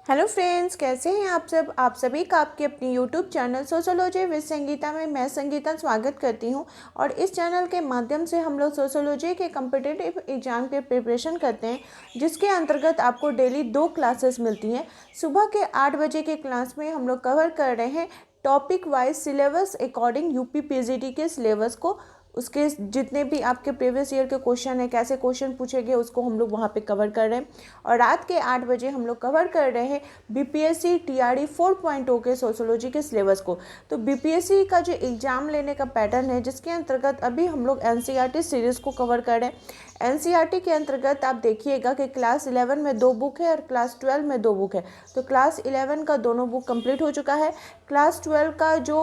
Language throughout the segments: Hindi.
हेलो फ्रेंड्स, कैसे हैं आप सब। आप सभी का आपके अपनी YouTube channel sociology with Sangeeta में मैं संगीता स्वागत करती हूं। और इस चैनल के माध्यम से हम लोग सोशियोलॉजी के कम्पिटिटिव एग्जाम के प्रिपरेशन करते हैं, जिसके अंतर्गत आपको डेली 2 क्लासेस मिलती हैं। सुबह के 8 बजे के क्लास में हम लोग कवर कर रहे हैं topic wise syllabus according UP PGT के सिलेबस को। उसके जितने भी आपके प्रीवियस ईयर के क्वेश्चन है, कैसे क्वेश्चन पूछे गए, उसको हम लोग वहाँ पे कवर कर रहे हैं। और रात के 8 बजे हम लोग कवर कर रहे हैं बीपीएससी टीआरई 4.0 के सोशियोलॉजी के सिलेबस को। तो बीपीएससी का जो एग्ज़ाम लेने का पैटर्न है, जिसके अंतर्गत अभी हम लोग एनसीईआरटी सीरीज़ को कवर कर रहे हैं। एनसीईआरटी के अंतर्गत आप देखिएगा कि क्लास 11 में 2 बुक है और क्लास 12 में 2 बुक है। तो क्लास 11 का दोनों बुक कंप्लीट हो चुका है। क्लास 12 का जो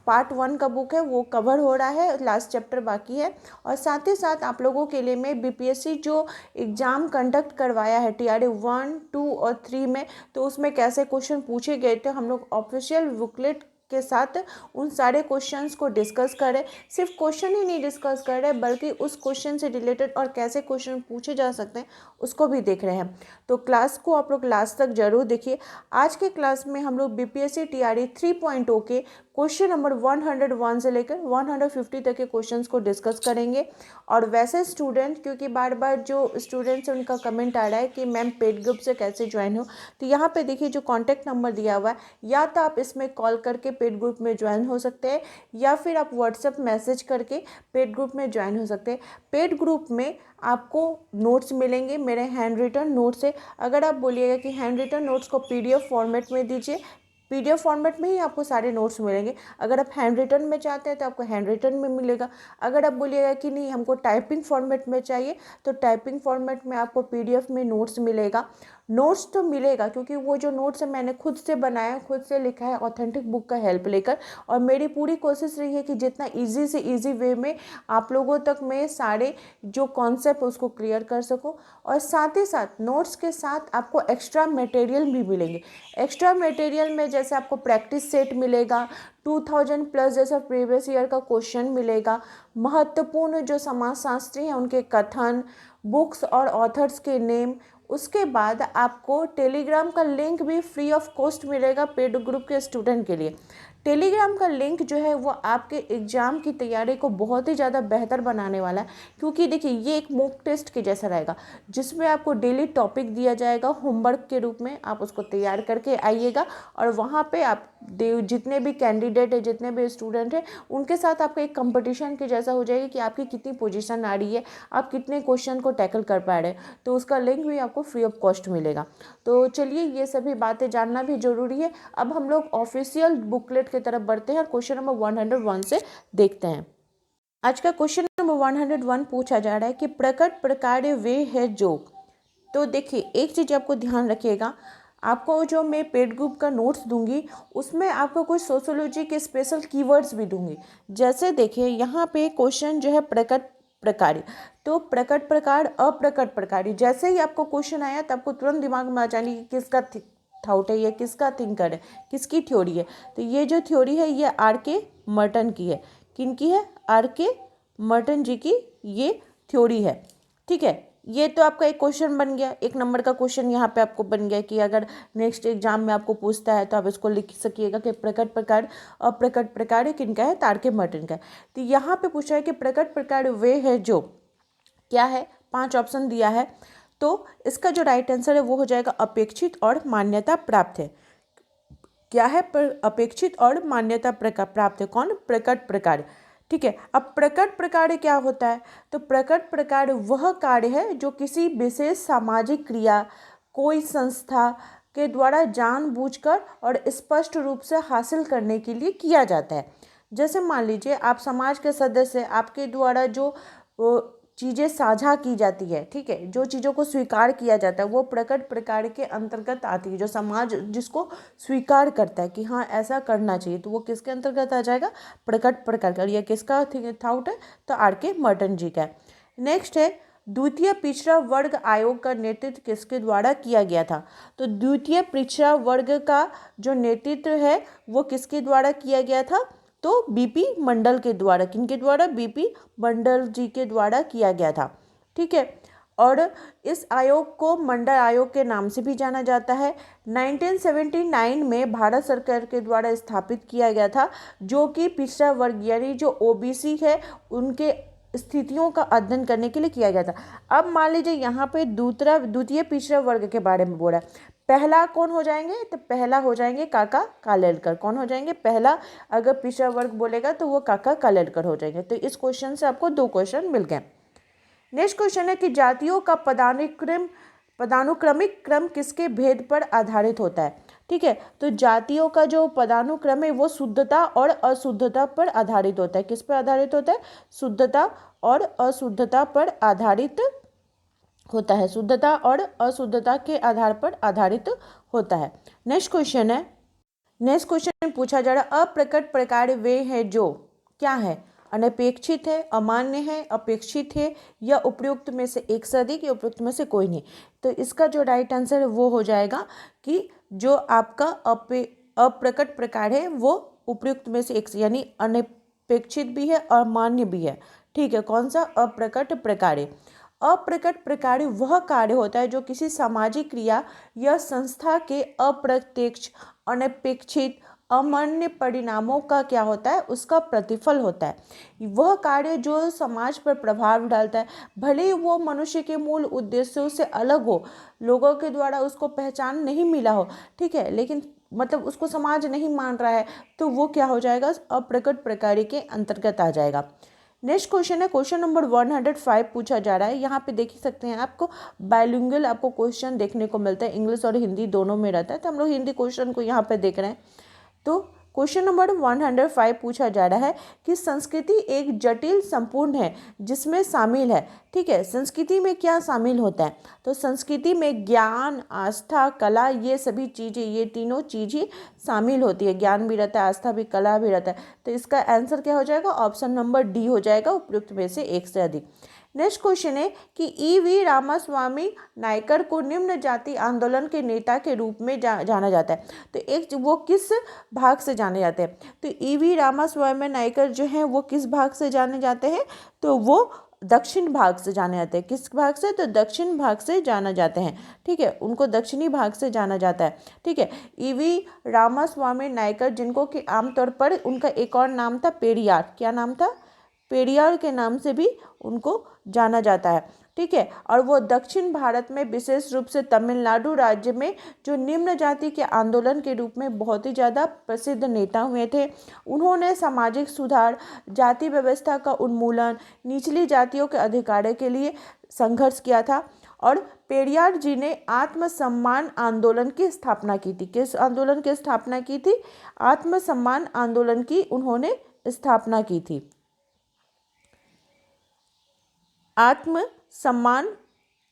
पार्ट 1 का बुक है वो कवर हो रहा है, लास्ट चैप्टर बाकी है। और साथ ही साथ आप लोगों के लिए मैं बीपीएससी जो एग्ज़ाम कंडक्ट करवाया है टीआरई 1, 2 और 3 में, तो उसमें कैसे क्वेश्चन पूछे गए थे, हम लोग ऑफिशियल बुकलेट के साथ उन सारे क्वेश्चंस को डिस्कस कर रहे। सिर्फ क्वेश्चन ही नहीं डिस्कस कर रहे, बल्कि उस क्वेश्चन से रिलेटेड और कैसे क्वेश्चन पूछे जा सकते हैं उसको भी देख रहे हैं। तो क्लास को आप लोग लास्ट तक जरूर देखिए। आज के क्लास में हम लोग बीपीएससी टीआरई 3.0 के क्वेश्चन नंबर 101 से लेकर 150 तक के क्वेश्चंस को डिस्कस करेंगे। और वैसे स्टूडेंट, क्योंकि बार बार जो स्टूडेंट्स हैं उनका कमेंट आ रहा है कि मैम पेड ग्रुप से कैसे ज्वाइन हो, तो यहाँ पे देखिए जो कॉन्टैक्ट नंबर दिया हुआ है, या तो आप इसमें कॉल करके पेड ग्रुप में ज्वाइन हो सकते हैं, या फिर आप व्हाट्सएप मैसेज करके पेड ग्रुप में ज्वाइन हो सकते हैं। पेड ग्रुप में आपको नोट्स मिलेंगे, मेरे हैंड रिटन नोट्स है। अगर आप बोलिएगा कि हैंड रिटन नोट्स को पीडीएफ फॉर्मेट में दीजिए, पीडीएफ फॉर्मेट में ही आपको सारे नोट्स मिलेंगे। अगर आप हैंड रिटन में चाहते हैं तो आपको हैंड रिटन में मिलेगा। अगर आप बोलिएगा कि नहीं हमको टाइपिंग फॉर्मेट में चाहिए, तो टाइपिंग फॉर्मेट में आपको पीडीएफ में नोट्स मिलेगा। नोट्स तो मिलेगा, क्योंकि वो जो नोट्स है मैंने खुद से बनाया, खुद से लिखा है, ऑथेंटिक बुक का हेल्प लेकर। और मेरी पूरी कोशिश रही है कि जितना ईजी से ईजी वे में आप लोगों तक मैं सारे जो कॉन्सेप्ट उसको क्लियर कर सकूं। और साथ ही साथ नोट्स के साथ आपको एक्स्ट्रा मटेरियल भी मिलेंगे। एक्स्ट्रा मटेरियल में जैसे आपको प्रैक्टिस सेट मिलेगा, 2000 प्लस जैसा प्रीवियस ईयर का क्वेश्चन मिलेगा, महत्वपूर्ण जो समाजशास्त्री हैं उनके कथन, बुक्स और ऑथर्स के नेम। उसके बाद आपको टेलीग्राम का लिंक भी फ्री ऑफ कॉस्ट मिलेगा पेड ग्रुप के स्टूडेंट के लिए। टेलीग्राम का लिंक जो है वो आपके एग्ज़ाम की तैयारी को बहुत ही ज़्यादा बेहतर बनाने वाला है, क्योंकि देखिए ये एक मॉक टेस्ट के जैसा रहेगा, जिसमें आपको डेली टॉपिक दिया जाएगा होमवर्क के रूप में। आप उसको तैयार करके आइएगा और वहाँ पे आप जितने भी कैंडिडेट है, जितने भी स्टूडेंट हैं, उनके साथ आपका एक कंपटीशन के जैसा हो जाएगा कि आपकी कितनी पोजीशन आ रही है, आप कितने क्वेश्चन को टैकल कर पा रहे हैं। तो उसका लिंक भी आपको फ्री ऑफ कॉस्ट मिलेगा। तो चलिए, ये सभी बातें जानना भी जरूरी है। अब हम लोग ऑफिशियल बुकलेट की तरफ बढ़ते हैं और क्वेश्चन नंबर 101 से देखते हैं। आज का क्वेश्चन नंबर 101 पूछा जा रहा है कि प्रकट प्रकार वे है जो। तो देखिए, एक चीज़ आपको ध्यान रखिएगा, आपको जो मैं पेड ग्रुप का नोट्स दूंगी उसमें आपको कुछ सोशियोलॉजी के स्पेशल कीवर्ड्स भी दूंगी। जैसे देखिए यहाँ पे क्वेश्चन जो है प्रकट प्रकार, तो प्रकट प्रकार, अप्रकट प्रकार, जैसे ही आपको क्वेश्चन आया तो आपको तुरंत दिमाग में आ जानी कि किसका थाउट है, ये किसका थिंकर है, किसकी थ्योरी है। तो ये जो थ्योरी है ये आर.के. मर्टन की है। किनकी है? आर.के. मर्टन जी की ये थ्योरी है। ठीक है, ये तो आपका एक क्वेश्चन बन गया, 1 नंबर का क्वेश्चन यहाँ पे आपको बन गया कि अगर नेक्स्ट एग्जाम में आपको पूछता है तो आप इसको लिख सकिएगा कि प्रकट प्रकार अप्रकट प्रकार किनका है, आर.के. मर्टन का। तो यहाँ पे पूछा है कि प्रकट प्रकार वे है जो क्या है, 5 ऑप्शन दिया है। तो इसका जो राइट आंसर है वो हो जाएगा अपेक्षित और मान्यता प्राप्त है। क्या है? अपेक्षित और मान्यता प्राप्त है। कौन? प्रकट प्रकार। ठीक है, अब प्रकट प्रकार क्या होता है? तो प्रकट प्रकार वह कार्य है जो किसी विशेष सामाजिक क्रिया, कोई संस्था के द्वारा जानबूझकर और स्पष्ट रूप से हासिल करने के लिए किया जाता है। जैसे मान लीजिए आप समाज के सदस्य, आपके द्वारा जो चीज़ें साझा की जाती है, ठीक है, जो चीज़ों को स्वीकार किया जाता है वो प्रकट प्रकार के अंतर्गत आती है। जो समाज जिसको स्वीकार करता है कि हाँ ऐसा करना चाहिए, तो वो किसके अंतर्गत आ जाएगा? प्रकट प्रकार का। ये किसका थाउट है? तो आर.के. मर्टन जी का है। नेक्स्ट है, द्वितीय पिछड़ा वर्ग आयोग का नेतृत्व किसके द्वारा किया गया था? तो द्वितीय पिछड़ा वर्ग का जो नेतृत्व है वो किसके द्वारा किया गया था? तो बीपी मंडल के द्वारा। किनके द्वारा? बीपी मंडल जी के द्वारा किया गया था। ठीक है, और इस आयोग को मंडल आयोग के नाम से भी जाना जाता है। 1979 में भारत सरकार के द्वारा स्थापित किया गया था, जो कि पिछड़ा वर्ग यानी जो ओबीसी है उनके स्थितियों का अध्ययन करने के लिए किया गया था। अब मान लीजिए यहाँ पे द्वितीय पिछड़ा वर्ग के बारे में बोला। पहला कौन हो जाएंगे, तो पहला हो जाएंगे काका कालेलकर। कौन हो जाएंगे पहला, अगर पिछड़ा वर्ग बोलेगा तो वो काका कालेलकर हो जाएंगे। तो इस क्वेश्चन से आपको 2 क्वेश्चन मिल गए। नेक्स्ट क्वेश्चन है कि जातियों का पदानुक्रमिक क्रम किसके भेद पर आधारित होता है। ठीक है, तो जातियों का जो पदानुक्रम है वो शुद्धता और अशुद्धता पर आधारित होता है। किस पर आधारित होता है, शुद्धता और अशुद्धता पर आधारित होता है। शुद्धता और अशुद्धता के आधार पर आधारित होता है। नेक्स्ट क्वेश्चन पूछा जा रहा, अप्रकट प्रकार वे हैं जो क्या है, अनपेक्षित है, अमान्य है, अपेक्षित है, या उपयुक्त में से एक से अधिक, या उपयुक्त में से कोई नहीं। तो इसका जो राइट आंसर है वो हो जाएगा कि जो आपका अप्रकट प्रकार है वो उपयुक्त में से एक से, यानी अनपेक्षित भी है और मान्य भी है। ठीक है, कौन सा, अप्रकट प्रकार। अप्रकट प्रकार वह कार्य होता है जो किसी सामाजिक क्रिया या संस्था के अप्रत्यक्ष, अनपेक्षित, अमान्य परिणामों का क्या होता है, उसका प्रतिफल होता है। वह कार्य जो समाज पर प्रभाव डालता है, भले ही वो मनुष्य के मूल उद्देश्यों से अलग हो, लोगों के द्वारा उसको पहचान नहीं मिला हो, ठीक है, लेकिन मतलब उसको समाज नहीं मान रहा है, तो वो क्या हो जाएगा, अप्रकट प्रकार के अंतर्गत आ जाएगा। नेक्स्ट क्वेश्चन है, क्वेश्चन नंबर 105 पूछा जा रहा है। यहाँ पे देख सकते हैं आपको बाइलिंगुअल आपको क्वेश्चन देखने को मिलता है, इंग्लिश और हिंदी दोनों में रहता है। तो हम लोग हिंदी क्वेश्चन को यहाँ पे देख रहे हैं। तो क्वेश्चन नंबर 105 पूछा जा रहा है कि संस्कृति एक जटिल संपूर्ण है जिसमें शामिल है। ठीक है, संस्कृति में क्या शामिल होता है, तो संस्कृति में ज्ञान, आस्था, कला, ये सभी चीज़ें, ये तीनों चीज़ें शामिल होती है। ज्ञान भी रहता है, आस्था भी, कला भी रहता है। तो इसका आंसर क्या हो जाएगा, ऑप्शन नंबर डी हो जाएगा, उपयुक्त में से एक से अधिक। नेक्स्ट क्वेश्चन है कि ई.वी. रामास्वामी नायकर को निम्न जाति आंदोलन के नेता के रूप में जाना जाता है। तो एक वो किस भाग से जाने जाते हैं, तो ई.वी. रामास्वामी नायकर जो हैं वो किस भाग से जाने जाते हैं, तो वो दक्षिण भाग से जाने जाते हैं। किस भाग से, तो दक्षिण भाग से जाना जाते हैं। ठीक है, उनको दक्षिणी भाग से जाना जाता है। ठीक है, ई.वी. रामास्वामी नायकर, जिनको कि आमतौर पर उनका एक और नाम था पेरियार। क्या नाम था, पेरियार के नाम से भी उनको जाना जाता है। ठीक है, और वो दक्षिण भारत में विशेष रूप से तमिलनाडु राज्य में जो निम्न जाति के आंदोलन के रूप में बहुत ही ज़्यादा प्रसिद्ध नेता हुए थे। उन्होंने सामाजिक सुधार, जाति व्यवस्था का उन्मूलन, निचली जातियों के अधिकारों के लिए संघर्ष किया था। और पेरियार जी ने आत्मसम्मान आंदोलन की स्थापना की थी। किस आंदोलन की स्थापना की थी, आत्मसम्मान आंदोलन की उन्होंने स्थापना की थी। आत्मसम्मान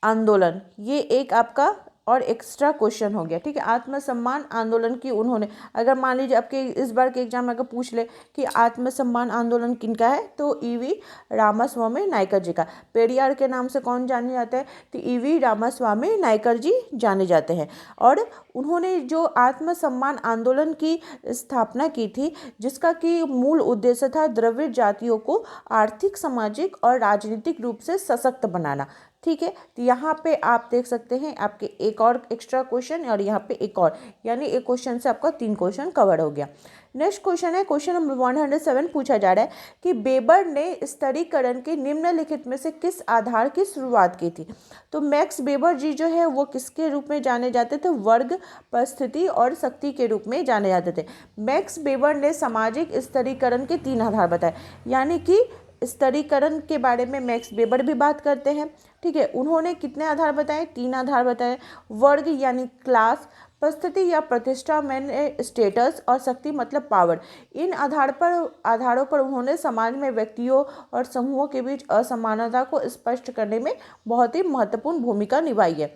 आंदोलन, ये एक आपका और एक्स्ट्रा क्वेश्चन हो गया। ठीक है, आत्मसम्मान आंदोलन की उन्होंने, अगर मान लीजिए आपके इस बार के एग्जाम में अगर पूछ ले कि आत्मसम्मान आंदोलन किनका है, तो ई.वी. रामास्वामी नायकर जी का। पेरियार के नाम से कौन जाने जाते हैं, तो ई.वी. रामास्वामी नायकर जी जाने जाते हैं। और उन्होंने जो आत्मसम्मान आंदोलन की स्थापना की थी, जिसका कि मूल उद्देश्य था द्रविड़ जातियों को आर्थिक, सामाजिक और राजनीतिक रूप से सशक्त बनाना। ठीक है, तो यहाँ पे आप देख सकते हैं आपके एक और एक्स्ट्रा क्वेश्चन और यहाँ पे एक और, यानी एक क्वेश्चन से आपका 3 क्वेश्चन कवर हो गया। नेक्स्ट क्वेश्चन है, क्वेश्चन नंबर 107 पूछा जा रहा है कि वेबर ने स्तरीकरण के निम्नलिखित में से किस आधार की शुरुआत की थी। तो मैक्स वेबर जी जो है वो किसके रूप में जाने जाते थे, वर्ग, परिस्थिति और शक्ति के रूप में जाने जाते थे। मैक्स वेबर ने सामाजिक स्तरीकरण के 3 आधार बताए, यानी कि स्तरीकरण के बारे में मैक्स वेबर भी बात करते हैं। ठीक है, उन्होंने कितने आधार बताए, 3 आधार बताए। वर्ग यानी क्लास, परिस्थिति या प्रतिष्ठा मैंने स्टेटस, और शक्ति मतलब पावर। इन आधारों पर उन्होंने समाज में व्यक्तियों और समूहों के बीच असमानता को स्पष्ट करने में बहुत ही महत्वपूर्ण भूमिका निभाई है।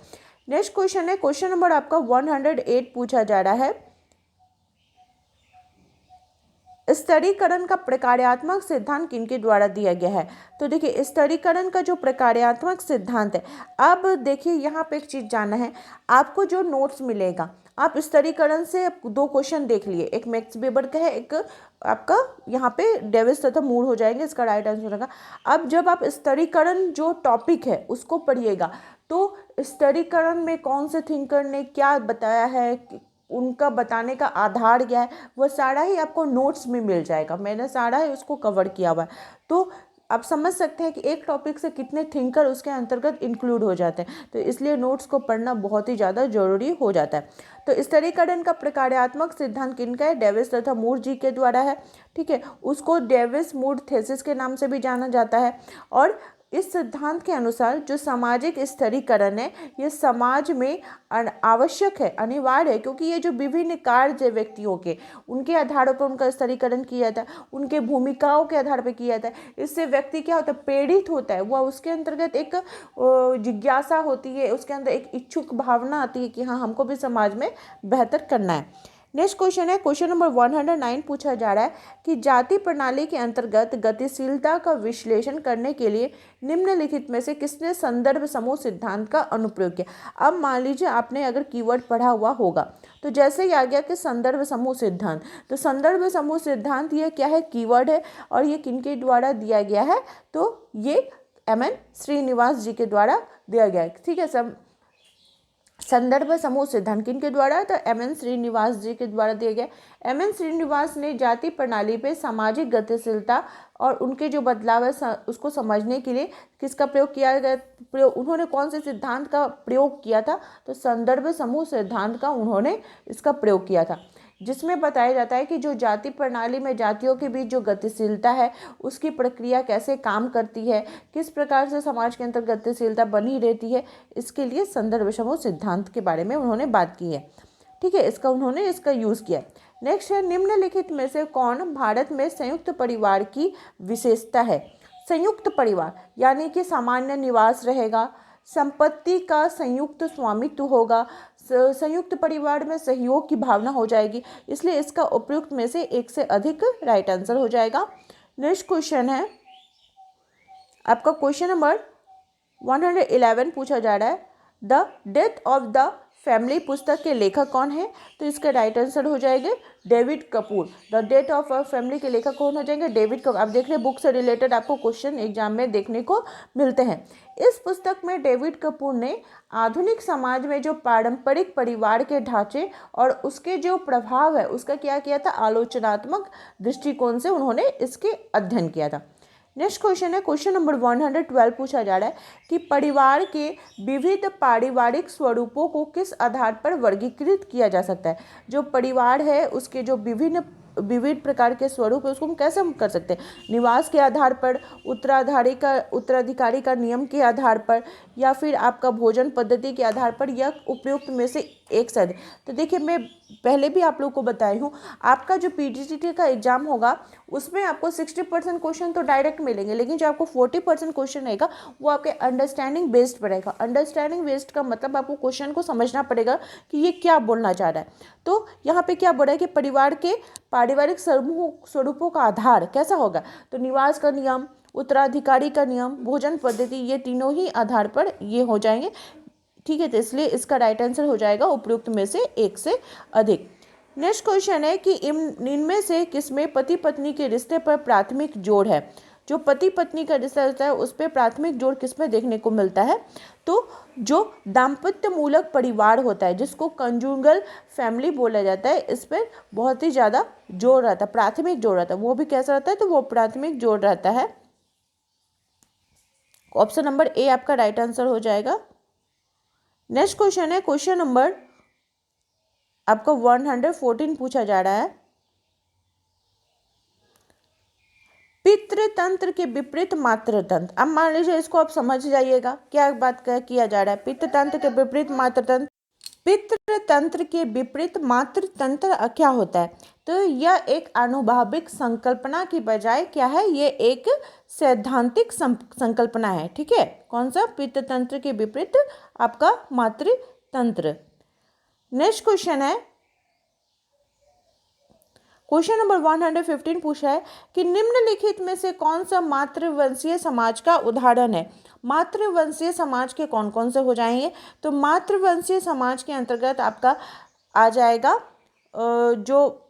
नेक्स्ट क्वेश्चन है, क्वेश्चन नंबर आपका 108 पूछा जा रहा है स्तरीकरण का प्रकार्यात्मक सिद्धांत किनके द्वारा दिया गया है? तो देखिए स्तरीकरण का जो प्रकार्यात्मक सिद्धांत है, अब देखिए यहाँ पे एक चीज़ जानना है आपको, जो नोट्स मिलेगा आप स्तरीकरण से 2 क्वेश्चन देख लिए, एक मैक्स वेबर का है, एक आपका यहाँ पे डेविस तथा मूर हो जाएंगे, इसका राइट आंसर होगा। अब जब आप स्तरीकरण जो टॉपिक है उसको पढ़िएगा तो स्तरीकरण में कौन से थिंकर ने क्या बताया है, उनका बताने का आधार क्या है, वो सारा ही आपको नोट्स में मिल जाएगा। मैंने सारा ही उसको कवर किया हुआ है, तो आप समझ सकते हैं कि एक टॉपिक से कितने थिंकर उसके अंतर्गत इंक्लूड हो जाते हैं, तो इसलिए नोट्स को पढ़ना बहुत ही ज़्यादा जरूरी हो जाता है। तो स्तरीकरण का प्रकार्यात्मक सिद्धांत किनका है? डेविस तथा मूर जी के द्वारा है, ठीक है। उसको डेविस मूर थीसिस के नाम से भी जाना जाता है। और इस सिद्धांत के अनुसार जो सामाजिक स्तरीकरण है ये समाज में आवश्यक है, अनिवार्य है, क्योंकि ये जो विभिन्न कार्य व्यक्तियों के उनके आधारों पर उनका स्तरीकरण किया जाता है, उनके भूमिकाओं के आधार पर किया जाता है। इससे व्यक्ति क्या होता है, प्रेरित होता है, वह उसके अंतर्गत एक जिज्ञासा होती है, उसके अंदर एक इच्छुक भावना आती है कि हाँ हमको भी समाज में बेहतर करना है। नेक्स्ट क्वेश्चन है, क्वेश्चन नंबर 109 पूछा जा रहा है कि जाति प्रणाली के अंतर्गत गतिशीलता का विश्लेषण करने के लिए निम्नलिखित में से किसने संदर्भ समूह सिद्धांत का अनुप्रयोग किया? अब मान लीजिए आपने अगर कीवर्ड पढ़ा हुआ होगा तो जैसे ही आ गया कि संदर्भ समूह सिद्धांत, तो संदर्भ समूह सिद्धांत ये क्या है, कीवर्ड है, और ये किनके द्वारा दिया गया है? तो ये MN श्रीनिवास जी के द्वारा दिया गया है, ठीक है। सब संदर्भ समूह सिद्धांत किनके द्वारा? तो MN श्रीनिवास जी के द्वारा दिया गया। MN श्रीनिवास ने जाति प्रणाली पे सामाजिक गतिशीलता और उनके जो बदलाव है उसको समझने के लिए किसका प्रयोग किया गया? उन्होंने कौन से सिद्धांत का प्रयोग किया था? तो संदर्भ समूह सिद्धांत का उन्होंने इसका प्रयोग किया था, जिसमें बताया जाता है कि जो जाति प्रणाली में जातियों के बीच जो गतिशीलता है उसकी प्रक्रिया कैसे काम करती है, किस प्रकार से समाज के अंदर गतिशीलता बनी रहती है, इसके लिए संदर्भ समूह सिद्धांत के बारे में उन्होंने बात की है, ठीक है। उन्होंने इसका यूज़ किया। नेक्स्ट है, निम्नलिखित में से कौन भारत में संयुक्त परिवार की विशेषता है? संयुक्त परिवार यानी कि सामान्य निवास रहेगा, संपत्ति का संयुक्त स्वामित्व होगा, संयुक्त परिवार में सहयोग की भावना हो जाएगी, इसलिए इसका उपयुक्त में से एक से अधिक राइट आंसर हो जाएगा। नेक्स्ट क्वेश्चन है आपका क्वेश्चन नंबर 111 पूछा जा रहा है, the death of the family पुस्तक के लेखक कौन है? तो इसका राइट आंसर हो जाएगा David Kapoor. The death of a family के लेखक कौन हो जाएंगे? डेविड कपूर। आप देख रहे हैं बुक से रिलेटेड आपको क्वेश्चन एग्जाम में देखने को मिलते हैं। इस पुस्तक में डेविड कपूर ने आधुनिक समाज में जो पारंपरिक परिवार के ढांचे और उसके जो प्रभाव है उसका क्या किया था? आलोचनात्मक दृष्टिकोण से उन्होंने इसके अध्ययन किया था। नेक्स्ट क्वेश्चन है, क्वेश्चन नंबर 112 पूछा जा रहा है कि परिवार के विविध पारिवारिक स्वरूपों को किस आधार पर वर्गीकृत किया जा सकता है? जो परिवार है उसके जो विविध प्रकार के स्वरूप है उसको हम कैसे कर सकते हैं? निवास के आधार पर, उत्तराधिकारी का नियम के आधार पर, या फिर आपका भोजन पद्धति के आधार पर, या उपयुक्त में से एक से अधिक। तो देखिए मैं पहले भी आप लोग को बताई हूँ, आपका जो PGCET का एग्जाम होगा उसमें आपको 60% क्वेश्चन तो डायरेक्ट मिलेंगे, लेकिन जो आपको 40% क्वेश्चन रहेगा वो आपके अंडरस्टैंडिंग बेस्ड पर रहेगा। अंडरस्टैंडिंग बेस्ड का मतलब आपको क्वेश्चन को समझना पड़ेगा कि ये क्या बोलना चाह रहा है। तो यहाँ पे क्या बोल रहा है कि परिवार के पारिवारिक स्वरूपों का आधार कैसा होगा? तो निवास का नियम, उत्तराधिकारी का नियम, भोजन पद्धति, ये तीनों ही आधार पर ये हो जाएंगे, ठीक है। तो इसलिए इसका राइट आंसर हो जाएगा उपयुक्त में से एक से अधिक। नेक्स्ट क्वेश्चन है कि इनमें से किसमें पति पत्नी के रिश्ते पर प्राथमिक जोड़ है? जो पति पत्नी का रिश्ता होता है उस पर प्राथमिक जोड़ किसमें देखने को मिलता है? तो जो दाम्पत्य मूलक परिवार होता है जिसको कंजुगल फैमिली बोला जाता है, इस पर बहुत ही ज़्यादा जोड़ रहता है, प्राथमिक जोड़ रहता है। वो भी कैसा रहता है? तो वो प्राथमिक जोड़ रहता है। ऑप्शन नंबर ए आपका राइट आंसर हो जाएगा। नेक्स्ट क्वेश्चन है, क्वेश्चन नंबर आपका 114 पूछा जा रहा है, पितृतंत्र के विपरीत मातृतंत्र। अब मान लीजिए इसको आप समझ जाइएगा क्या बात किया जा रहा है। पितृतंत्र के विपरीत मातृतंत्र, पितृतंत्र के विपरीत मातृतंत्र क्या होता है? तो यह एक आनुभाविक संकल्पना की बजाय क्या है? ये एक सैद्धांतिक संकल्पना है, ठीक है। कौन सा? पितृतंत्र के विपरीत आपका मातृतंत्र। नेक्स्ट क्वेश्चन है, क्वेश्चन नंबर 115 पूछा है कि निम्नलिखित में से कौन सा मातृवंशीय समाज का उदाहरण है। मातृवंशीय समाज के कौन कौन से हो जाएंगे, तो मातृवंशीय समाज के अंतर्गत आपका आ जाएगा जो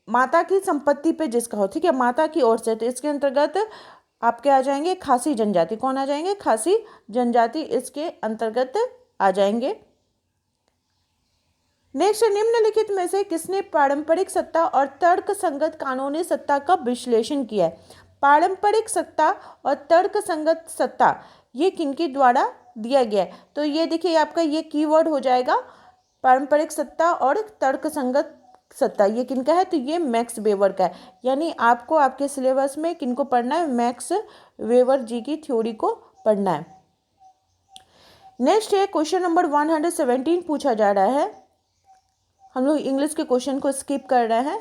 माता की संपत्ति पे जिसका हो, ठीक है, माता की ओर से, तो इसके अंतर्गत आपके आ जाएंगे खासी जनजाति। कौन आ जाएंगे? खासी जनजाति इसके अंतर्गत आ जाएंगे। नेक्स्ट, निम्नलिखित में से किसने पारंपरिक सत्ता और तर्क संगत कानूनी सत्ता का विश्लेषण किया है। पारंपरिक सत्ता और तर्क संगत सत्ता ये किनके द्वारा दिया गया है, तो ये देखिए आपका ये कीवर्ड हो जाएगा पारंपरिक सत्ता और तर्क संगत सत्ता। ये किनका है, तो ये मैक्स वेबर का है। यानी आपको आपके सिलेबस में किनको पढ़ना है, मैक्स वेबर जी की थ्योरी को पढ़ना है। नेक्स्ट है क्वेश्चन नंबर 117 पूछा जा रहा है। हम लोग इंग्लिश के क्वेश्चन को स्किप कर रहे हैं।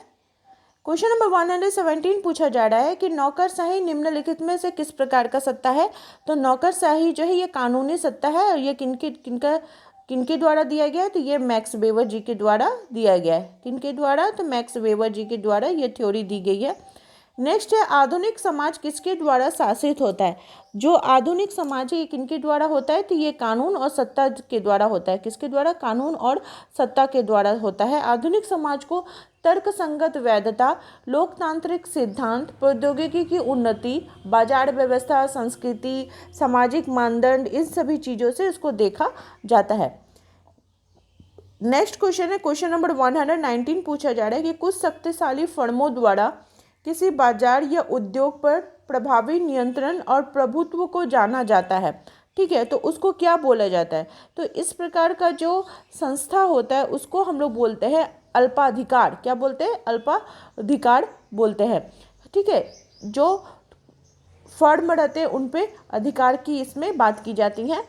क्वेश्चन नंबर 117 पूछा जा रहा है कि नौकरशाही निम्नलिखित में से किस प्रकार का सत्ता है। तो नौकरशाही जो है ये कानूनी सत्ता है और ये किनके द्वारा दिया गया है, तो ये मैक्स वेबर जी के द्वारा दिया गया है। किनके द्वारा, तो मैक्स वेबर जी के द्वारा ये थ्योरी दी गई है। नेक्स्ट है आधुनिक समाज किसके द्वारा शासित होता है। जो आधुनिक समाज है ये किनके द्वारा होता है, तो ये कानून और सत्ता के द्वारा होता है। किसके द्वारा? कानून और सत्ता के द्वारा होता है। आधुनिक समाज को तर्कसंगत वैधता, लोकतांत्रिक सिद्धांत, प्रौद्योगिकी की उन्नति, बाजार व्यवस्था, संस्कृति, सामाजिक मानदंड, इन सभी चीज़ों से इसको देखा जाता है। नेक्स्ट क्वेश्चन है क्वेश्चन नंबर 119 पूछा जा रहा है कि कुछ शक्तिशाली फर्मों द्वारा किसी बाजार या उद्योग पर प्रभावी नियंत्रण और प्रभुत्व को जाना जाता है, ठीक है, तो उसको क्या बोला जाता है। तो इस प्रकार का जो संस्था होता है उसको हम लोग बोलते हैं अल्पाधिकार। क्या बोलते हैं? अल्पाधिकार बोलते हैं, ठीक है। जो फर्म रहते हैं उन पे अधिकार की इसमें बात की जाती है।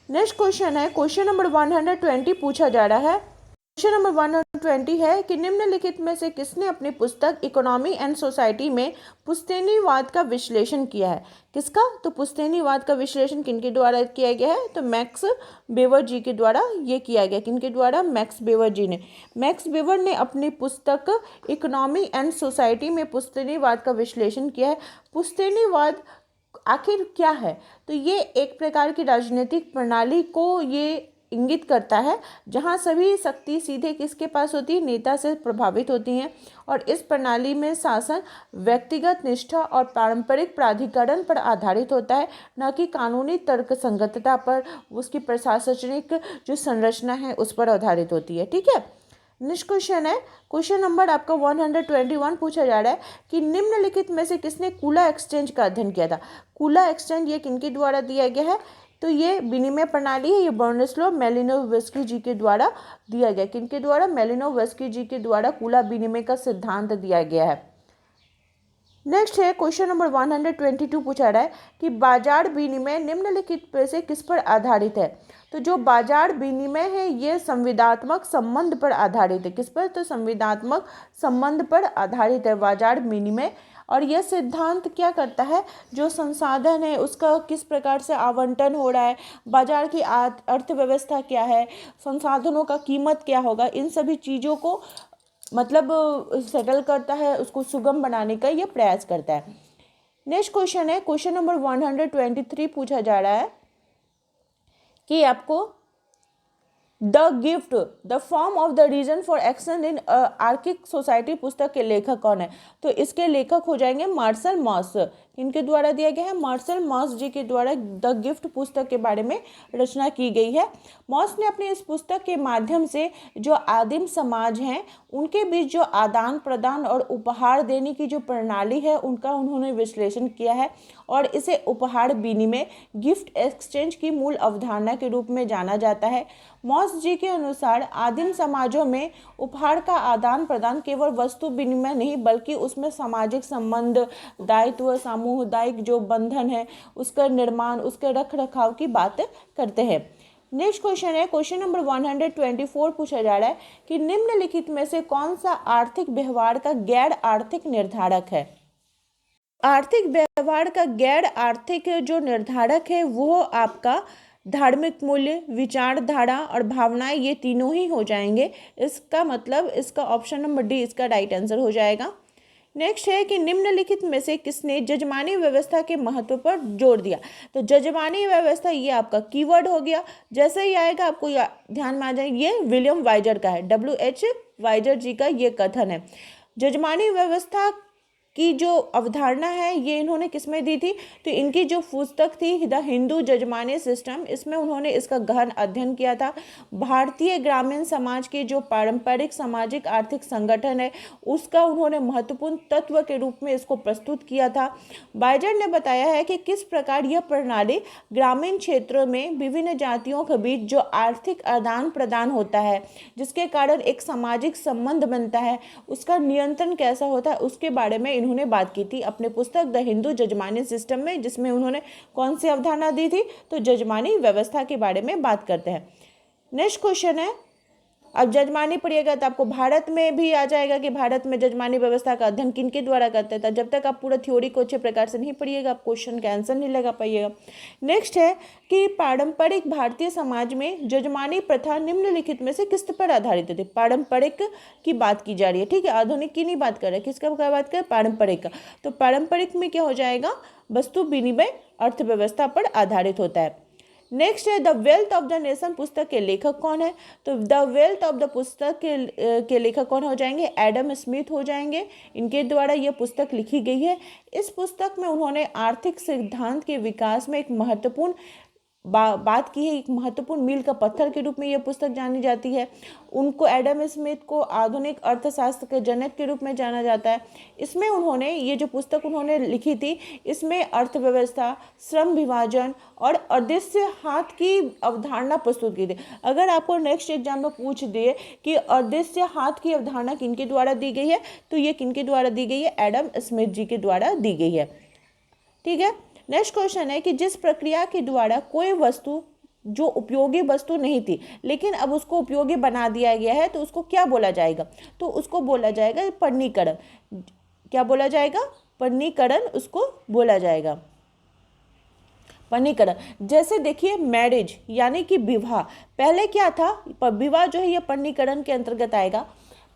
नेक्स्ट क्वेश्चन है क्वेश्चन नंबर 120 पूछा जा रहा है। क्वेश्चन नंबर 120 है कि निम्नलिखित में से किसने अपनी पुस्तक इकोनॉमी एंड सोसाइटी में पुश्तैनीवाद का विश्लेषण किया है। किसका? तो पुश्तैनीवाद का विश्लेषण किनके द्वारा किया गया है, तो मैक्स वेबर जी के द्वारा ये किया गया। किनके द्वारा? मैक्स वेबर जी ने। मैक्स वेबर ने अपनी पुस्तक इकोनॉमी एंड सोसाइटी में पुश्तैनीवाद का विश्लेषण किया है। पुश्तैनीवाद आखिर क्या है, तो ये एक प्रकार की राजनीतिक प्रणाली को ये इंगित करता है जहां सभी शक्ति सीधे किसके पास होती है, नेता से प्रभावित होती हैं। और इस प्रणाली में शासन व्यक्तिगत निष्ठा और पारंपरिक प्राधिकरण पर आधारित होता है, न कि कानूनी तर्क संगतता पर, उसकी प्रशासनिक जो संरचना है उस पर आधारित होती है, ठीक है। नेक्स्ट क्वेश्चन है क्वेश्चन नंबर आपका 121 पूछा जा रहा है कि निम्नलिखित में से किसने कूला एक्सचेंज का अध्ययन किया था। कूला एक्सचेंज ये किनके द्वारा दिया गया है, तो ये विनिमय प्रणाली है, ये ब्रोनिस्लाव मैलिनोवस्की जी के द्वारा दिया गया। किनके द्वारा? मैलिनोवस्की जी के द्वारा कूला विनिमय का सिद्धांत दिया गया है। नेक्स्ट है क्वेश्चन नंबर 122 पूछा रहा है कि बाजार विनिमय निम्नलिखित में से किस पर आधारित है। तो जो बाजार विनिमय है ये संविदात्मक संबंध पर आधारित है। किस पर? तो संविदात्मक संबंध पर आधारित है बाजार विनिमय। और यह सिद्धांत क्या करता है, जो संसाधन है उसका किस प्रकार से आवंटन हो रहा है, बाजार की अर्थव्यवस्था क्या है, संसाधनों का कीमत क्या होगा, इन सभी चीज़ों को मतलब सेटल करता है, उसको सुगम बनाने का ये प्रयास करता है। नेक्स्ट क्वेश्चन है क्वेश्चन नंबर 123 पूछा जा रहा है कि आपको the gift the form of the reason for action in archaic society पुस्तक के लेखक कौन है। तो इसके लेखक हो जाएंगे मार्शल मॉस। इनके द्वारा दिया गया है, मार्शल मॉस जी के द्वारा द गिफ्ट पुस्तक के बारे में रचना की गई है। मॉस ने अपनी इस पुस्तक के माध्यम से जो आदिम समाज हैं उनके बीच जो आदान प्रदान और उपहार देने की जो प्रणाली है उनका उन्होंने विश्लेषण किया है और इसे उपहार विनिमय गिफ्ट एक्सचेंज की मूल अवधारणा के रूप में जाना जाता है। मॉस जी के अनुसार आदिम समाजों में उपहार का आदान प्रदान केवल वस्तु विनिमय नहीं बल्कि उसमें सामाजिक संबंध, दायित्व, सामुदायिक जो बंधन है उसका निर्माण, उसके रख रखाव की बात करते हैं। नेक्स्ट क्वेश्चन है क्वेश्चन नंबर 124 पूछा जा रहा है कि निम्नलिखित में से कौन सा आर्थिक व्यवहार का गैर आर्थिक निर्धारक है। आर्थिक व्यवहार का गैर आर्थिक जो निर्धारक है वो आपका धार्मिक मूल्य, विचारधारा और भावनाएं, ये तीनों ही हो जाएंगे। इसका मतलब इसका ऑप्शन नंबर डी इसका राइट आंसर हो जाएगा। नेक्स्ट है कि निम्नलिखित में से किसने जजमानी व्यवस्था के महत्व पर जोर दिया। तो जजमानी व्यवस्था ये आपका कीवर्ड हो गया। जैसे ही आएगा आपको ध्यान में आ जाए, ये विलियम वाइजर का है, WH वाइजर जी का ये कथन है। जजमानी व्यवस्था की जो अवधारणा है ये इन्होंने किसमें दी थी, तो इनकी जो पुस्तक थी द हिंदू जजमानी सिस्टम, इसमें उन्होंने इसका गहन अध्ययन किया था। भारतीय ग्रामीण समाज के जो पारंपरिक सामाजिक आर्थिक संगठन है उसका उन्होंने महत्वपूर्ण तत्व के रूप में इसको प्रस्तुत किया था। बाइजर ने बताया है कि किस प्रकार यह प्रणाली ग्रामीण क्षेत्रों में विभिन्न जातियों के बीच जो आर्थिक आदान प्रदान होता है जिसके कारण एक सामाजिक संबंध बनता है उसका नियंत्रण कैसा होता है उसके बारे में उन्होंने बात की थी अपने पुस्तक द हिंदू जजमानी सिस्टम में, जिसमें उन्होंने कौन सी अवधारणा दी थी, तो जजमानी व्यवस्था के बारे में बात करते हैं। नेक्स्ट क्वेश्चन है, अब जजमानी पढ़िएगा तो आपको भारत में भी आ जाएगा कि भारत में जजमानी व्यवस्था का अध्ययन किनके द्वारा करते थे। जब तक आप पूरा थ्योरी को अच्छे प्रकार से नहीं पढ़िएगा आप क्वेश्चन का आंसर नहीं लगा पाइएगा। नेक्स्ट है कि पारंपरिक भारतीय समाज में जजमानी प्रथा निम्नलिखित में से किस पर आधारित थी। पारंपरिक की बात की जा रही है, ठीक है, आधुनिक की नहीं बात कर रहे, किसका क्या बात कर, पारंपरिक का। तो पारंपरिक में क्या हो जाएगा, वस्तु विनिमय अर्थव्यवस्था पर आधारित होता है। नेक्स्ट है the wealth of the nation पुस्तक के लेखक कौन है, तो द वेल्थ ऑफ द पुस्तक के लेखक कौन हो जाएंगे, एडम स्मिथ हो जाएंगे। इनके द्वारा यह पुस्तक लिखी गई है। इस पुस्तक में उन्होंने आर्थिक सिद्धांत के विकास में एक महत्वपूर्ण बात की है, एक महत्वपूर्ण मील का पत्थर के रूप में यह पुस्तक जानी जाती है। उनको एडम स्मिथ को आधुनिक अर्थशास्त्र के जनक के रूप में जाना जाता है। इसमें उन्होंने ये जो पुस्तक उन्होंने लिखी थी इसमें अर्थव्यवस्था, श्रम विभाजन और अदृश्य हाथ की अवधारणा प्रस्तुत की थी। अगर आपको नेक्स्ट एग्जाम में पूछ दिए कि अदृश्य हाथ की अवधारणा किनके द्वारा दी गई है, तो ये किनके द्वारा दी गई है, एडम स्मिथ जी के द्वारा दी गई है, ठीक है। नेक्स्ट क्वेश्चन है कि जिस प्रक्रिया के द्वारा कोई वस्तु जो उपयोगी वस्तु नहीं थी लेकिन अब उसको उपयोगी बना दिया गया है तो उसको क्या बोला जाएगा, तो उसको बोला जाएगा पन्नीकरण। क्या बोला जाएगा, पन्नीकरण उसको बोला जाएगा, पन्नीकरण। जैसे देखिए मैरिज यानी कि विवाह, पहले क्या था, विवाह जो है ये पन्नीकरण के अंतर्गत आएगा।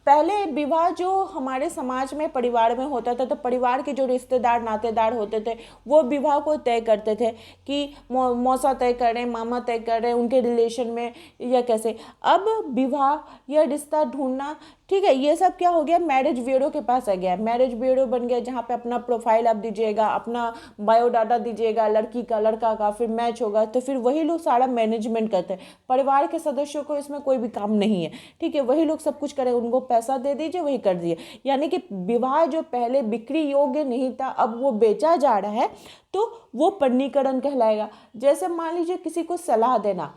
पहले विवाह जो हमारे समाज में परिवार में होता था तो परिवार के जो रिश्तेदार नातेदार होते थे वो विवाह को तय करते थे कि मौसा तय कर रहे हैं, मामा तय कर रहे हैं, उनके रिलेशन में या कैसे। अब विवाह या रिश्ता ढूंढना, ठीक है, ये सब क्या हो गया, मैरिज ब्यूरो के पास आ गया। मैरिज ब्यूरो बन गया जहाँ पे अपना प्रोफाइल आप दीजिएगा, अपना बायोडाटा दीजिएगा, लड़की का लड़का का, फिर मैच होगा तो फिर वही लोग सारा मैनेजमेंट करते हैं। परिवार के सदस्यों को इसमें कोई भी काम नहीं है, ठीक है, वही लोग सब कुछ करें, उनको पैसा दे दीजिए वही कर दिए। यानी कि विवाह जो पहले बिक्री योग्य नहीं था अब वो बेचा जा रहा है तो वो पन्नीकरण कहलाएगा। जैसे मान लीजिए किसी को सलाह देना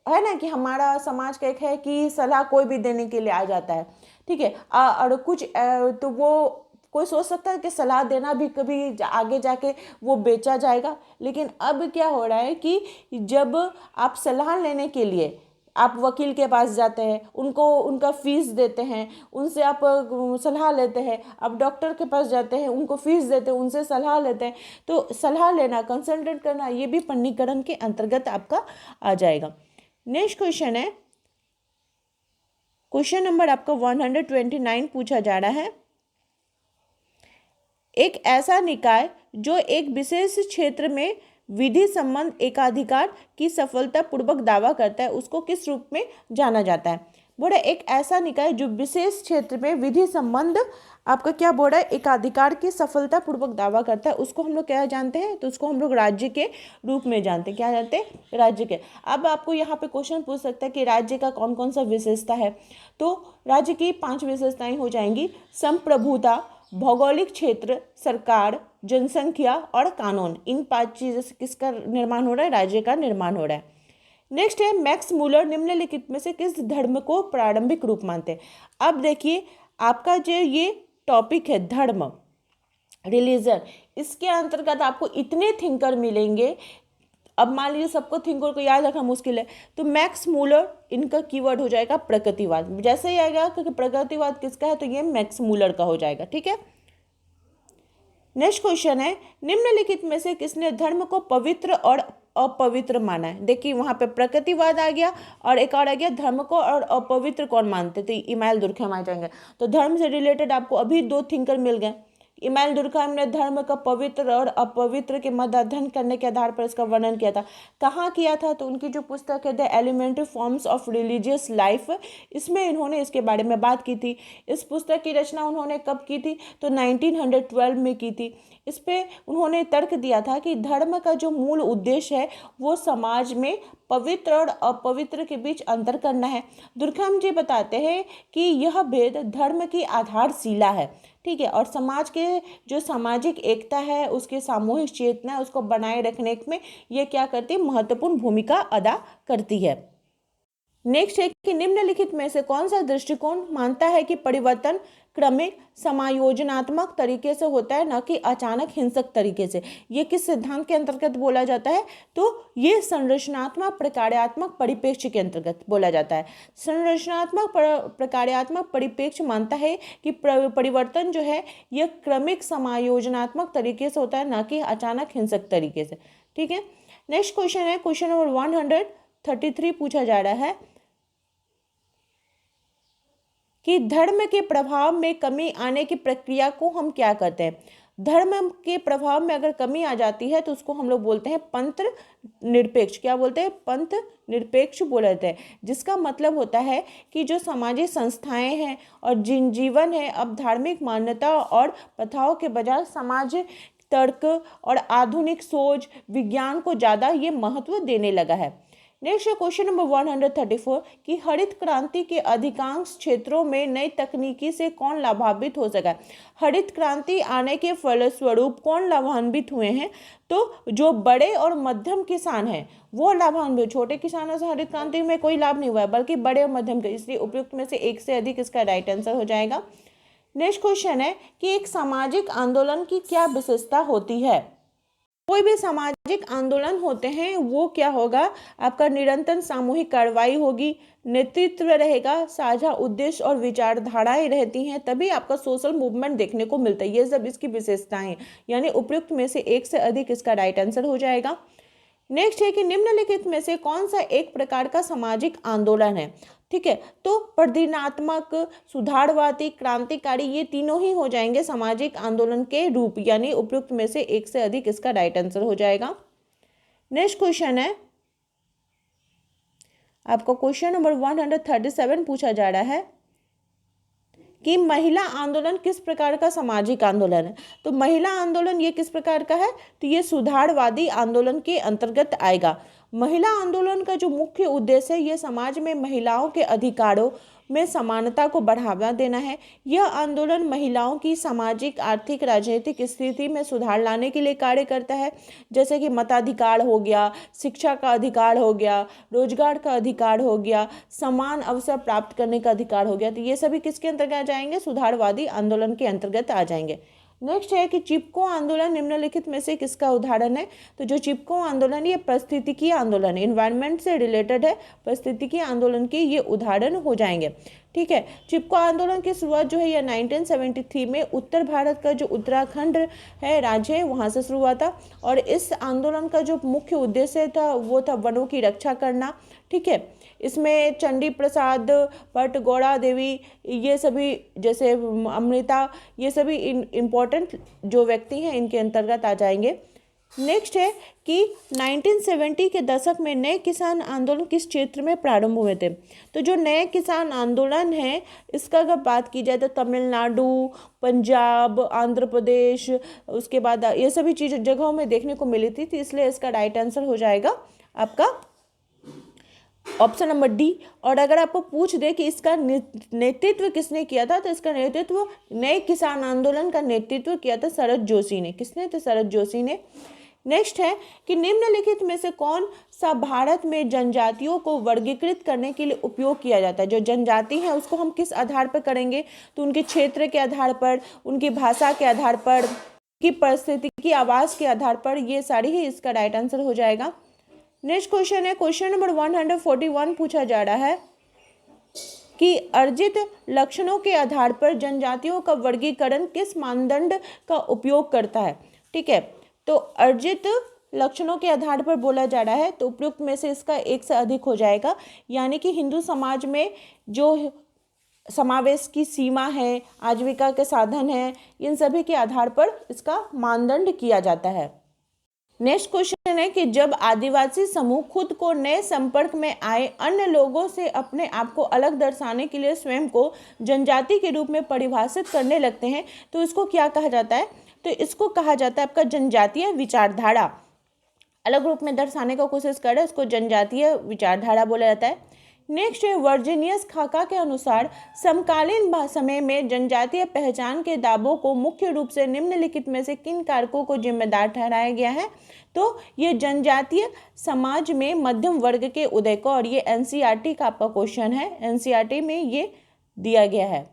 है ना, कि हमारा समाज का एक है कि सलाह कोई भी देने के लिए आ जाता है, ठीक है, और कुछ तो वो कोई सोच सकता है कि सलाह देना भी कभी आगे जाके वो बेचा जाएगा। लेकिन अब क्या हो रहा है कि जब आप सलाह लेने के लिए आप वकील के पास जाते हैं, उनको उनका फीस देते हैं, उनसे आप सलाह लेते हैं, आप डॉक्टर के पास जाते हैं, उनको फीस देते हैं, उनसे सलाह लेते हैं, तो सलाह लेना, कंसल्टेट करना, ये भी पन्नीकरण के अंतर्गत आपका आ जाएगा। नेक्स्ट क्वेश्चन है, क्वेश्चन नंबर आपका 129 पूछा जा रहा है। एक ऐसा निकाय जो एक विशेष क्षेत्र में विधि संबंध एकाधिकार की सफलतापूर्वक दावा करता है उसको किस रूप में जाना जाता है। बोला एक ऐसा निकाय जो विशेष क्षेत्र में विधि संबंध आपका क्या बोल रहा है, एकाधिकार की सफलतापूर्वक दावा करता है, उसको हम लोग क्या जानते हैं, तो उसको हम लोग राज्य के रूप में जानते हैं। क्या जानते हैं, राज्य के। अब आपको यहाँ पे क्वेश्चन पूछ सकता है कि राज्य का कौन कौन सा विशेषता है, तो राज्य की 5 विशेषताएं हो जाएंगी, संप्रभुता, भौगोलिक क्षेत्र, सरकार, जनसंख्या और कानून। इन 5 चीज़ों से किसका निर्माण हो रहा है, राज्य का निर्माण हो रहा है। नेक्स्ट है मैक्स मूलर निम्नलिखित में से किस धर्म को प्रारंभिक रूप मानते हैं। अब देखिए आपका जो ये टॉपिक है धर्म, रिलीजन, इसके अंतर्गत आपको इतने थिंकर मिलेंगे। अब मान लीजिए सबको थिंकर को याद रखना मुश्किल है, तो मैक्स मूलर इनका कीवर्ड हो जाएगा प्रगतिवाद। जैसे ही आएगा क्योंकि प्रगतिवाद किसका है, तो ये मैक्स मूलर का हो जाएगा, ठीक है। नेक्स्ट क्वेश्चन है, निम्नलिखित में से किसने धर्म को पवित्र और अपवित्र माना है। देखिए वहाँ पे प्रकृतिवाद आ गया और एक और आ गया धर्म को और अपवित्र कौन मानते, तो इमाइल दुर्कहेम आ जाएंगे। तो धर्म से रिलेटेड आपको अभी 2 थिंकर मिल गए, इमानुएल दुर्कheim ने धर्म का पवित्र और अपवित्र के मध्य अध्ययन करने के आधार पर इसका वर्णन किया था। कहाँ किया था? तो उनकी जो पुस्तक है the elementary forms of religious life, इसमें इन्होंने इसके बारे में बात की थी। इस पुस्तक की रचना उन्होंने कब की थी? तो 1912 में की थी। इस पे उन्होंने तर्क दिया था कि धर्म का जो मूल उद्देश्य है वो समाज में पवित्र और अपवित्र के बीच अंतर करना है। दुर्कheim जी बताते हैं कि यह भेद धर्म की आधारशिला है, ठीक है, और समाज के जो सामाजिक एकता है, उसकी सामूहिक चेतना है, उसको बनाए रखने में ये क्या करती है? महत्वपूर्ण भूमिका अदा करती है। नेक्स्ट है कि निम्नलिखित में से कौन सा दृष्टिकोण मानता है कि परिवर्तन क्रमिक समायोजनात्मक तरीके से होता है, न कि अचानक हिंसक तरीके से। ये किस सिद्धांत के अंतर्गत बोला जाता है? तो ये संरचनात्मक प्रकार्यात्मक परिप्रेक्ष्य के अंतर्गत बोला जाता है। संरचनात्मक प्रकार्यात्मक परिप्रेक्ष्य मानता है कि परिवर्तन जो है यह क्रमिक समायोजनात्मक तरीके से होता है, न कि अचानक हिंसक तरीके से, ठीक है। नेक्स्ट क्वेश्चन है, क्वेश्चन नंबर 133 पूछा जा रहा है कि धर्म के प्रभाव में कमी आने की प्रक्रिया को हम क्या कहते हैं? धर्म के प्रभाव में अगर कमी आ जाती है तो उसको हम लोग बोलते हैं पंथ निरपेक्ष। क्या बोलते हैं? पंथ निरपेक्ष बोले जाते हैं, जिसका मतलब होता है कि जो सामाजिक संस्थाएं हैं और जिन जीवन है अब धार्मिक मान्यता और प्रथाओं के बजाय समाज तर्क और आधुनिक सोच विज्ञान को ज़्यादा ये महत्व देने लगा है। नेक्स्ट क्वेश्चन नंबर 134 कि हरित क्रांति के अधिकांश क्षेत्रों में नई तकनीकी से कौन लाभान्वित हो सका? हरित क्रांति आने के फलस्वरूप कौन लाभान्वित हुए हैं? तो जो बड़े और मध्यम किसान हैं वो लाभान्वित। छोटे किसानों से हरित क्रांति में कोई लाभ नहीं हुआ है, बल्कि बड़े और मध्यम के, इसलिए उपयुक्त में से एक से अधिक इसका राइट आंसर हो जाएगा। नेक्स्ट क्वेश्चन है कि एक सामाजिक आंदोलन की क्या विशेषता होती है? कोई भी सामाजिक आंदोलन होते हैं वो क्या होगा? आपका निरंतर सामूहिक कार्रवाई होगी, नेतृत्व रहेगा, साझा उद्देश्य और विचारधाराएं रहती हैं, तभी आपका सोशल मूवमेंट देखने को मिलता है। ये सब इसकी विशेषताएं, यानी उपयुक्त में से एक से अधिक इसका राइट आंसर हो जाएगा। नेक्स्ट है कि निम्नलिखित में से कौन सा एक प्रकार का सामाजिक आंदोलन है? ठीक है, तो परिवर्तनात्मक, सुधारवादी, क्रांतिकारी, ये तीनों ही हो जाएंगे सामाजिक आंदोलन के रूप, यानी उपयुक्त में से एक से अधिक इसका राइट आंसर हो जाएगा। नेक्स्ट क्वेश्चन है आपका क्वेश्चन नंबर 137 पूछा जा रहा है कि महिला आंदोलन किस प्रकार का सामाजिक आंदोलन है? तो महिला आंदोलन ये किस प्रकार का है? तो ये सुधारवादी आंदोलन के अंतर्गत आएगा। महिला आंदोलन का जो मुख्य उद्देश्य है ये समाज में महिलाओं के अधिकारों में समानता को बढ़ावा देना है। यह आंदोलन महिलाओं की सामाजिक, आर्थिक, राजनीतिक स्थिति में सुधार लाने के लिए कार्य करता है, जैसे कि मताधिकार हो गया, शिक्षा का अधिकार हो गया, रोजगार का अधिकार हो गया, समान अवसर प्राप्त करने का अधिकार हो गया। तो ये सभी किसके अंतर्गत आ जाएंगे? सुधारवादी आंदोलन के अंतर्गत आ जाएंगे। नेक्स्ट है कि चिपको आंदोलन निम्नलिखित में से किसका उदाहरण है? तो जो चिपको आंदोलन ये पारिस्थितिकी आंदोलन, एनवायरनमेंट से रिलेटेड है, पारिस्थितिकी आंदोलन के ये उदाहरण हो जाएंगे। ठीक है, चिपको आंदोलन की शुरुआत जो है यह 1973 में उत्तर भारत का जो उत्तराखंड है राज्य है वहाँ से शुरू हुआ था, और इस आंदोलन का जो मुख्य उद्देश्य था वो था वनों की रक्षा करना। ठीक है, इसमें चंडी प्रसाद भट्ट, गौड़ा देवी, ये सभी जैसे अमृता, ये सभी इम्पोर्टेंट जो व्यक्ति हैं इनके अंतर्गत आ जाएंगे। नेक्स्ट है कि 1970 के दशक में नए किसान आंदोलन किस क्षेत्र में प्रारंभ हुए थे? तो जो नए किसान आंदोलन है इसका अगर बात की जाए तो तमिलनाडु, पंजाब, आंध्र प्रदेश, उसके बाद ये सभी चीज़ जगहों में देखने को मिली थी, तो इसलिए इसका राइट आंसर हो जाएगा आपका ऑप्शन नंबर डी। और अगर आपको पूछ दे कि इसका नेतृत्व किसने किया था, तो इसका नेतृत्व नए किसान आंदोलन का नेतृत्व किया था शरद जोशी ने। किसने? तो शरद जोशी ने। नेक्स्ट है कि निम्नलिखित में से कौन सा भारत में जनजातियों को वर्गीकृत करने के लिए उपयोग किया जाता है? जो जनजाति है उसको हम किस आधार पर करेंगे? तो उनके क्षेत्र के आधार पर, उनकी भाषा के आधार पर, उनकी परिस्थिति की आवास के आधार पर, ये सारी ही इसका राइट आंसर हो जाएगा। नेक्स्ट क्वेश्चन है क्वेश्चन नंबर 141 पूछा जा रहा है कि अर्जित लक्षणों के आधार पर जनजातियों का वर्गीकरण किस मानदंड का उपयोग करता है? ठीक है, तो अर्जित लक्षणों के आधार पर बोला जा रहा है, तो उपयुक्त में से इसका एक से अधिक हो जाएगा, यानी कि हिंदू समाज में जो समावेश की सीमा है, आजीविका के साधन है, इन सभी के आधार पर इसका मानदंड किया जाता है। नेक्स्ट क्वेश्चन है कि जब आदिवासी समूह खुद को नए संपर्क में आए अन्य लोगों से अपने आप को अलग दर्शाने के लिए स्वयं को जनजाति के रूप में परिभाषित करने लगते हैं तो इसको क्या कहा जाता है? तो इसको कहा जाता है आपका जनजातीय विचारधारा। अलग रूप में दर्शाने का कोशिश कर रहे हैं, इसको जनजातीय विचारधारा बोला जाता है। नेक्स्ट है वर्जीनियस खाका के अनुसार समकालीन समय में जनजातीय पहचान के दावों को मुख्य रूप से निम्नलिखित में से किन कारकों को जिम्मेदार ठहराया गया है? तो ये जनजातीय समाज में मध्यम वर्ग के उदय को, और ये एनसीईआरटी का आपका क्वेश्चन है, एनसीईआरटी में ये दिया गया है।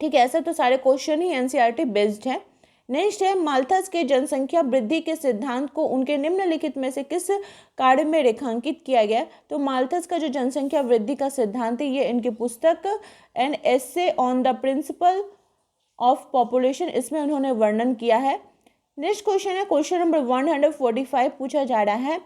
ठीक है, ऐसे तो सारे क्वेश्चन ही एनसीईआरटी बेस्ड है। नेक्स्ट है माल्थस के जनसंख्या वृद्धि के सिद्धांत को उनके निम्नलिखित में से किस कार्य में रेखांकित किया गया? तो माल्थस का जो जनसंख्या वृद्धि का सिद्धांत है ये इनकी पुस्तक an essay on the principle of population, इसमें उन्होंने वर्णन किया है। नेक्स्ट क्वेश्चन है क्वेश्चन नंबर 145 पूछा जा रहा है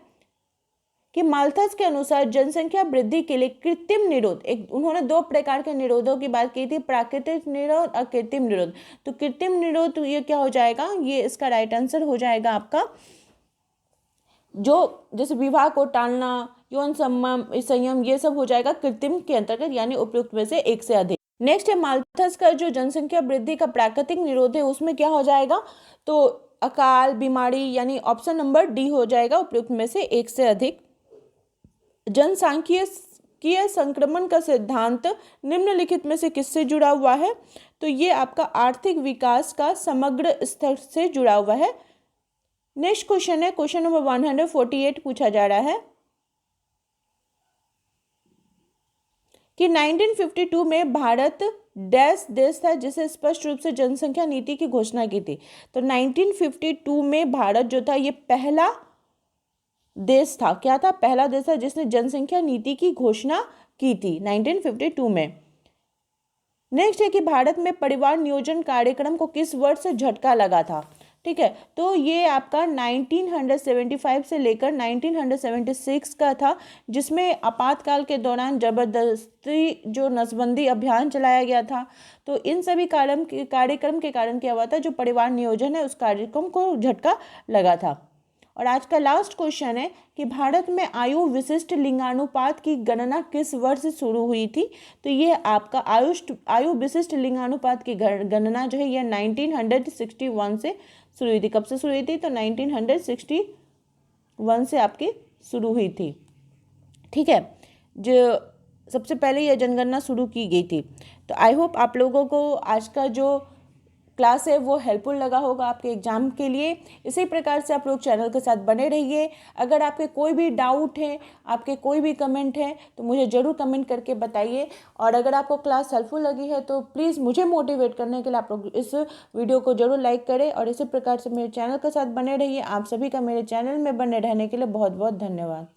कि माल्थस के अनुसार जनसंख्या वृद्धि के लिए कृत्रिम निरोध, एक उन्होंने दो प्रकार के निरोधों की बात की थी, प्राकृतिक निरोध और कृत्रिम निरोध। तो कृत्रिम निरोध तो ये क्या हो जाएगा? ये इसका राइट आंसर हो जाएगा आपका जो जैसे विवाह को टालना, यौन संयम, ये सब हो जाएगा कृत्रिम के अंतर्गत, यानी उपयुक्त में से एक से अधिक। नेक्स्ट है माल्थस का जो जनसंख्या वृद्धि का प्राकृतिक निरोध है उसमें क्या हो जाएगा? तो अकाल, बीमारी, यानी ऑप्शन नंबर डी हो जाएगा, उपयुक्त में से एक से अधिक। जनसांख्यिकीय संक्रमण का सिद्धांत निम्नलिखित में से किससे जुड़ा हुआ है? तो ये आपका आर्थिक विकास का समग्र स्तर से जुड़ा हुआ है। नेक्स्ट क्वेश्चन है क्वेश्चन नंबर 148 पूछा जा रहा है कि 1952 में भारत डैश देश था जिसे स्पष्ट रूप से जनसंख्या नीति की घोषणा की थी। तो 1952 में भारत जो था ये पहला देश था, क्या था? पहला देश था जिसने जनसंख्या नीति की घोषणा की थी 1952 में। नेक्स्ट है कि भारत में परिवार नियोजन कार्यक्रम को किस वर्ष से झटका लगा था? ठीक है, तो ये आपका 1975 से लेकर 1976 का था, जिसमें आपातकाल के दौरान जबरदस्ती जो नसबंदी अभियान चलाया गया था। तो इन सभी कार्यक्रम के कारण क्या हुआ था? जो परिवार नियोजन है उस कार्यक्रम को झटका लगा था। और आज का लास्ट क्वेश्चन है कि भारत में आयु विशिष्ट लिंगानुपात की गणना किस वर्ष से शुरू हुई थी? तो ये आपका आयु विशिष्ट लिंगानुपात की गणना जो है ये 1961 से शुरू हुई थी। कब से शुरू हुई थी? तो 1961 से आपकी शुरू हुई थी। ठीक है, जो सबसे पहले यह जनगणना शुरू की गई थी। तो आई होप आप लोगों को आज का जो क्लास है वो हेल्पफुल लगा होगा आपके एग्जाम के लिए। इसी प्रकार से आप लोग चैनल के साथ बने रहिए। अगर आपके कोई भी डाउट है, आपके कोई भी कमेंट है तो मुझे ज़रूर कमेंट करके बताइए। और अगर आपको क्लास हेल्पफुल लगी है तो प्लीज़ मुझे मोटिवेट करने के लिए आप लोग इस वीडियो को ज़रूर लाइक करें और इसी प्रकार से मेरे चैनल के साथ बने रहिए। आप सभी का मेरे चैनल में बने रहने के लिए बहुत बहुत धन्यवाद।